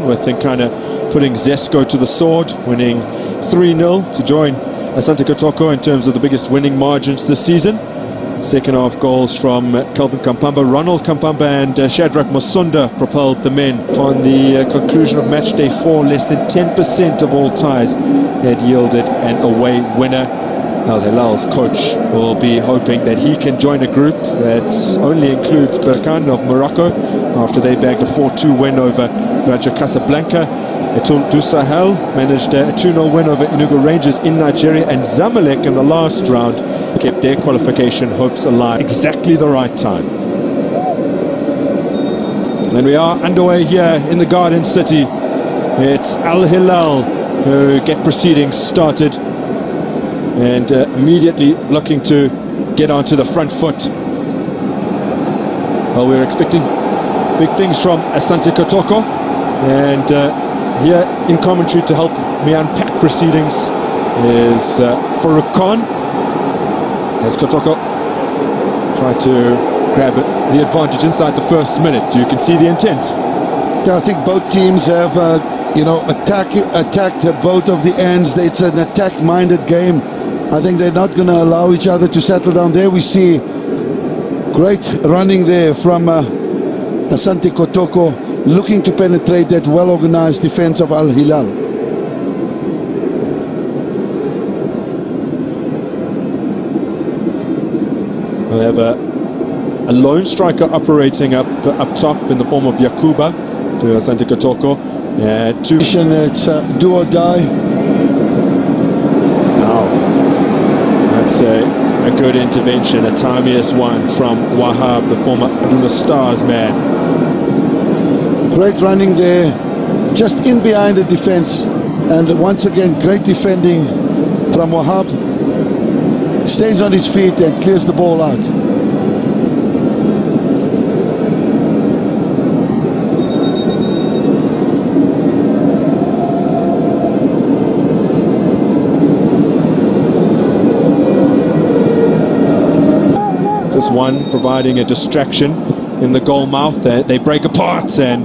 with Nkana putting Zesco to the sword, winning 3-0 to join Asante Kotoko in terms of the biggest winning margins this season. Second half goals from Calvin Kampamba, Ronald Kampamba and Shadrach Musonda propelled the men. On the conclusion of match day 4, less than 10% of all ties had yielded an away winner. Al Hilal's coach will be hoping that he can join a group that only includes Berkane of Morocco after they bagged a 4-2 win over Raja Casablanca. Etoile du Sahel managed a 2-0 win over Enugu Rangers in Nigeria, and Zamalek in the last round kept their qualification hopes alive. Exactly the right time. And we are underway here in the Garden City. It's Al Hilal who get proceedings started and immediately looking to get onto the front foot. Well, we're expecting big things from Asante Kotoko, and here in commentary to help me unpack proceedings is Farouk Khan, as Kotoko try to grab the advantage inside the first minute. You can see the intent. Yeah, I think both teams have attacked both of the ends. It's an attack-minded game. I think they're not going to allow each other to settle down. There we see great running there from Asante Kotoko, looking to penetrate that well-organized defense of Al Hilal. We have a lone striker operating up top in the form of Yakuba to Asante Kotoko. It's do or die. Now, that's a good intervention, a timeous one from Wahab, the former Aduna Stars man. Great running there, just in behind the defense, and once again great defending from Wahab. Stays on his feet and clears the ball out. Just one providing a distraction in the goal mouth. They break apart and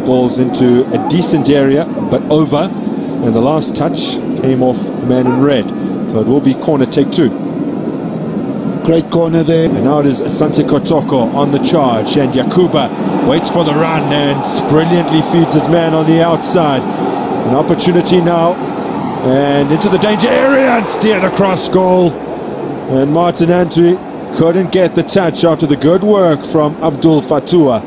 balls into a decent area, but over. And the last touch came off the man in red. So it will be corner take 2. Great corner there. And now it is Asante Kotoko on the charge. And Yakuba waits for the run and brilliantly feeds his man on the outside. An opportunity now. And into the danger area and steered across goal. And Martin Antwi couldn't get the touch after the good work from Abdul Fatua.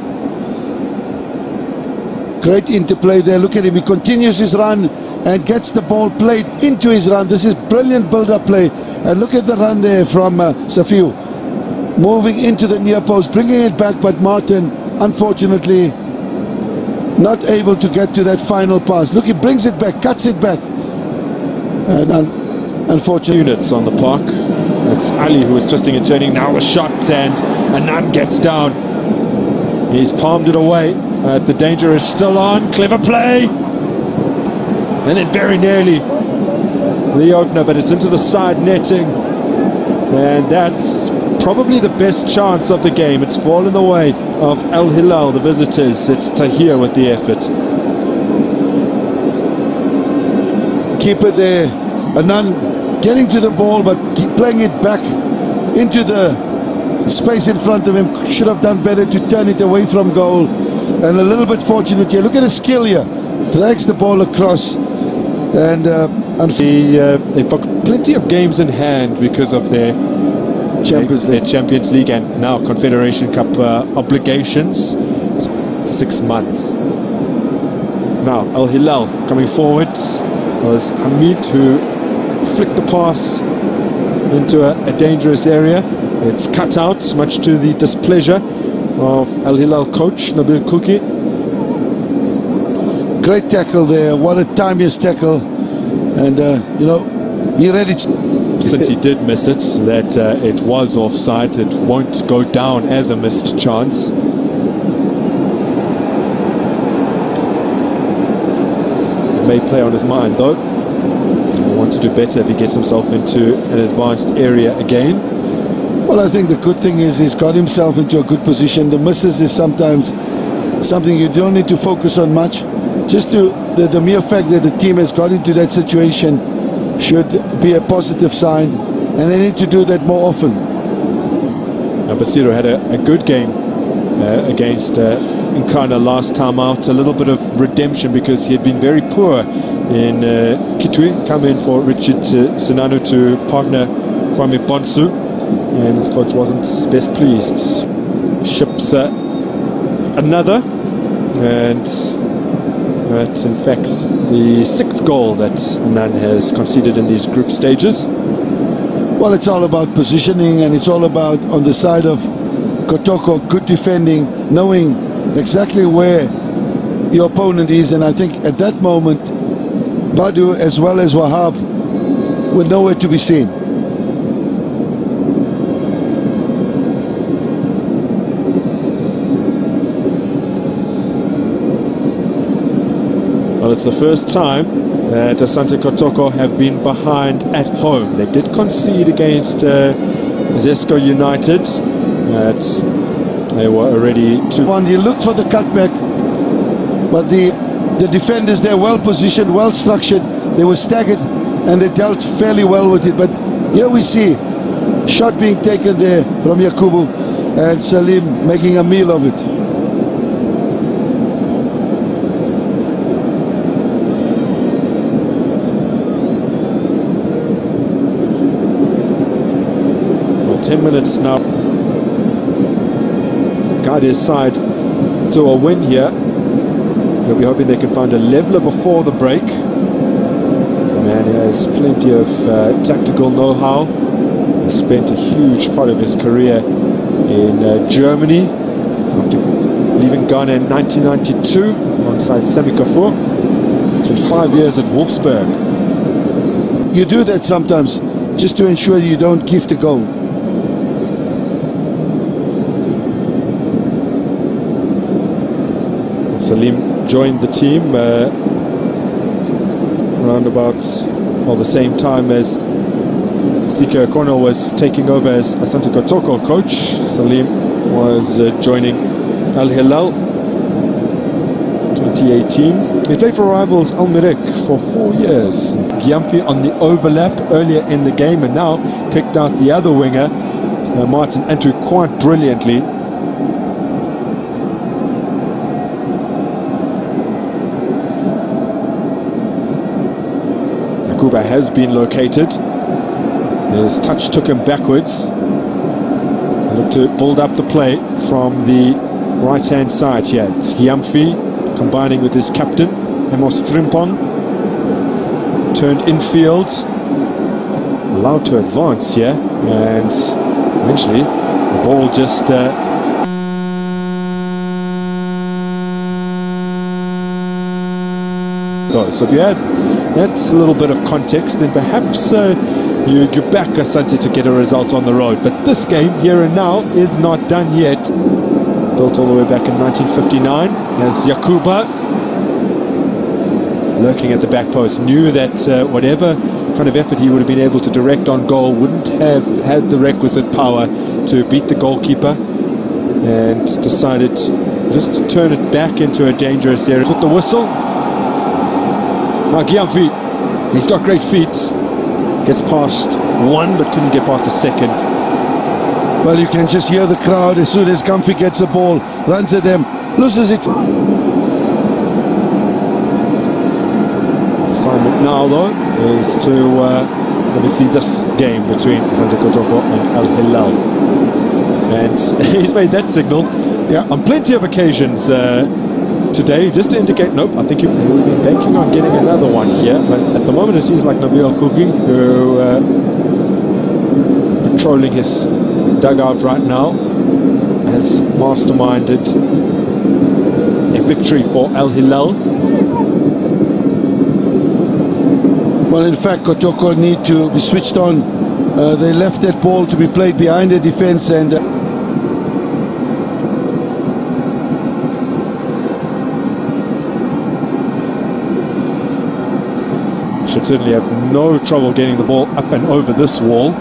Great interplay there. Look at him. He continues his run and gets the ball played into his run. This is brilliant build-up play. And look at the run there from Safiu. Moving into the near post, bringing it back, but Martin, unfortunately, not able to get to that final pass. Look, he brings it back, cuts it back. And unfortunately... Units on the park. It's Ali who is twisting and turning. Now the shot, and Anand gets down. He's palmed it away. The danger is still on. Clever play. And then very nearly the opener, but it's into the side netting. And that's probably the best chance of the game. It's fallen the way of Al Hilal, the visitors. It's Tahir with the effort. Keeper there. Anand getting to the ball, but keep playing it back into the space in front of him. Should have done better to turn it away from goal. And a little bit fortunate here. Look at the skill here. Drags the ball across. And they've got plenty of games in hand because of their Champions League and now Confederation Cup obligations. 6 months. Now Al Hilal coming forward was Hamid who flicked the pass into a dangerous area. It's cut out, much to the displeasure of Al Hilal coach Nabil Kuki. Great tackle there. What a timeous tackle. And he read it. Since he did miss it, that it was offside. It won't go down as a missed chance. It may play on his mind though. He'll want to do better if he gets himself into an advanced area again. Well, I think the good thing is he's got himself into a good position. The misses is sometimes something you don't need to focus on much. Just the mere fact that the team has got into that situation should be a positive sign, and they need to do that more often. Basiro had a good game against Nkana last time out. A little bit of redemption because he had been very poor in Kitwe. Come in for Richard Sinanu to partner Kwame Bonsu, and his coach wasn't best pleased. Ships another, and that's in fact the 6th goal that Annan has conceded in these group stages. Well, it's all about positioning, and it's all about, on the side of KOTOKO, good defending, knowing exactly where your opponent is. And I think at that moment, Badu as well as Wahab were nowhere to be seen. Well, it's the first time that Asante Kotoko have been behind at home. They did concede against Zesco United. They were already two. He looked for the cutback, but the defenders there, well positioned, well structured. They were staggered and they dealt fairly well with it. But here we see shot being taken there from Yakubu, and Salim making a meal of it. Well, 10 minutes now. Guide his side to a win here. They'll be hoping they can find a leveler before the break. Man, he has plenty of tactical know-how. He spent a huge part of his career in Germany after leaving Ghana in 1992 alongside Semi Kafur. It's been 5 years at Wolfsburg. You do that sometimes just to ensure you don't give the goal. Salim joined the team around about the same time as Zika Kono was taking over as Asante Kotoko coach. Salim was joining Al Hilal 2018. He played for rivals Al Merrikh for 4 years. Gyamfi on the overlap earlier in the game, and now picked out the other winger, Martin Antu, quite brilliantly. Kuba has been located. His touch took him backwards. Looked to build up the play from the right-hand side here. It's Gyamfi combining with his captain, Amos Frimpong. Turned infield. Allowed to advance here. And eventually, the ball just... So if you had that's a little bit of context, and perhaps you back Asante to get a result on the road. But this game, here and now, is not done yet. Built all the way back in 1959 as Yakuba, lurking at the back post, knew that whatever kind of effort he would have been able to direct on goal wouldn't have had the requisite power to beat the goalkeeper, and decided just to turn it back into a dangerous area. Put the whistle. Now Gyamfi, he's got great feet. Gets past one, but couldn't get past the second. Well, you can just hear the crowd as soon as Gyamfi gets the ball, runs at them, loses it. His assignment now, though, is to oversee this game between Asante Kotoko and Al Hilal. And he's made that signal on plenty of occasions today, just to indicate, nope, I think he would be banking on getting another one here. But at the moment, it seems like Nabil Kuki, who patrolling his dugout right now, has masterminded a victory for Al Hilal. Well, in fact, Kotoko need to be switched on. They left that ball to be played behind the defense, and should certainly have no trouble getting the ball up and over this wall.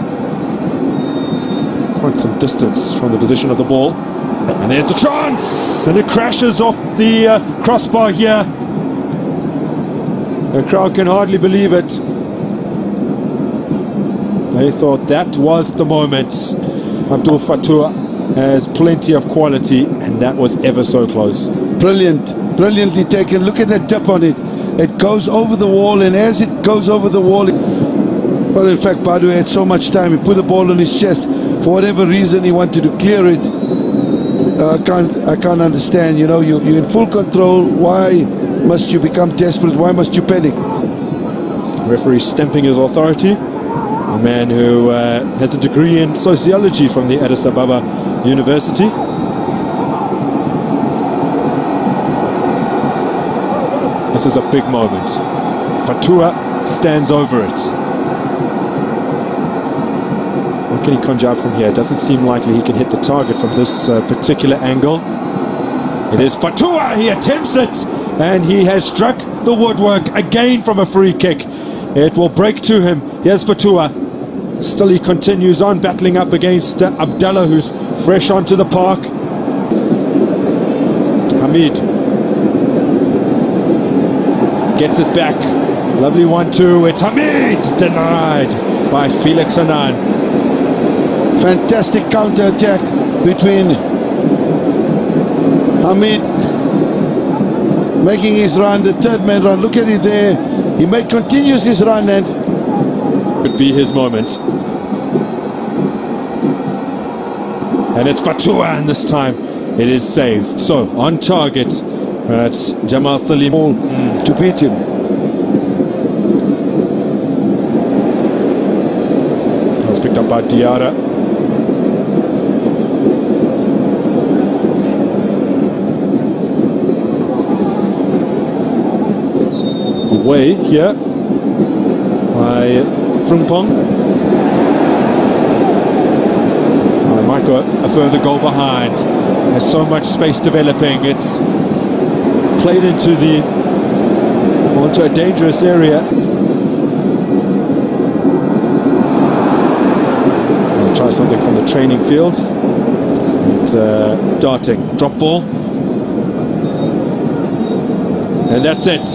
Quite some distance from the position of the ball. And there's the chance! And it crashes off the crossbar here. The crowd can hardly believe it. They thought that was the moment. Abdul Fatua has plenty of quality, and that was ever so close. Brilliant, brilliantly taken. Look at that tip on it. It goes over the wall, and as it goes over the wall, well, in fact, Badu had so much time. He put the ball on his chest. For whatever reason, he wanted to clear it. I can't understand. You know, you're in full control. Why must you become desperate? Why must you panic? Referee stamping his authority. A man who has a degree in sociology from the Addis Ababa University. This is a big moment. Fatua stands over it. What can he conjure up from here? It doesn't seem likely he can hit the target from this particular angle. It is Fatua, he attempts it, and he has struck the woodwork again from a free kick. It will break to him. Here's Fatua. Still he continues on battling up against Abdallah, who's fresh onto the park. Hamid gets it back. Lovely 1-2. It's Hamid, denied by Felix Annan. Fantastic counter-attack between Hamid making his run, the third man run. Look at it there. He continues his run, and could be his moment. And it's Fatua, and this time it is saved. So on target, it's Jamal Salim to beat him. That was picked up by Diarra. Away here by Frumpong. They might go a further goal behind. There's so much space developing. It's played into a dangerous area. I'll try something from the training field. It's darting, drop ball. And that's it.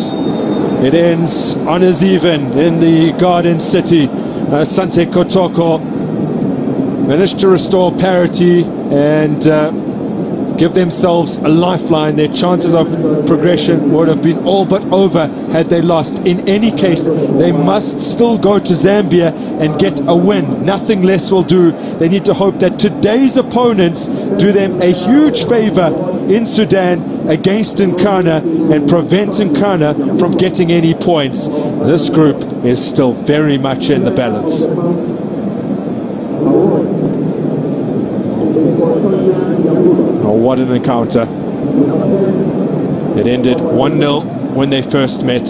It ends on as even in the Garden City. Asante Kotoko managed to restore parity and give themselves a lifeline. Their chances of progression would have been all but over had they lost. In any case, they must still go to Zambia and get a win. Nothing less will do. They need to hope that today's opponents do them a huge favor in Sudan against Nkana and prevent Nkana from getting any points. This group is still very much in the balance. Oh, what an encounter. It ended 1-0 when they first met.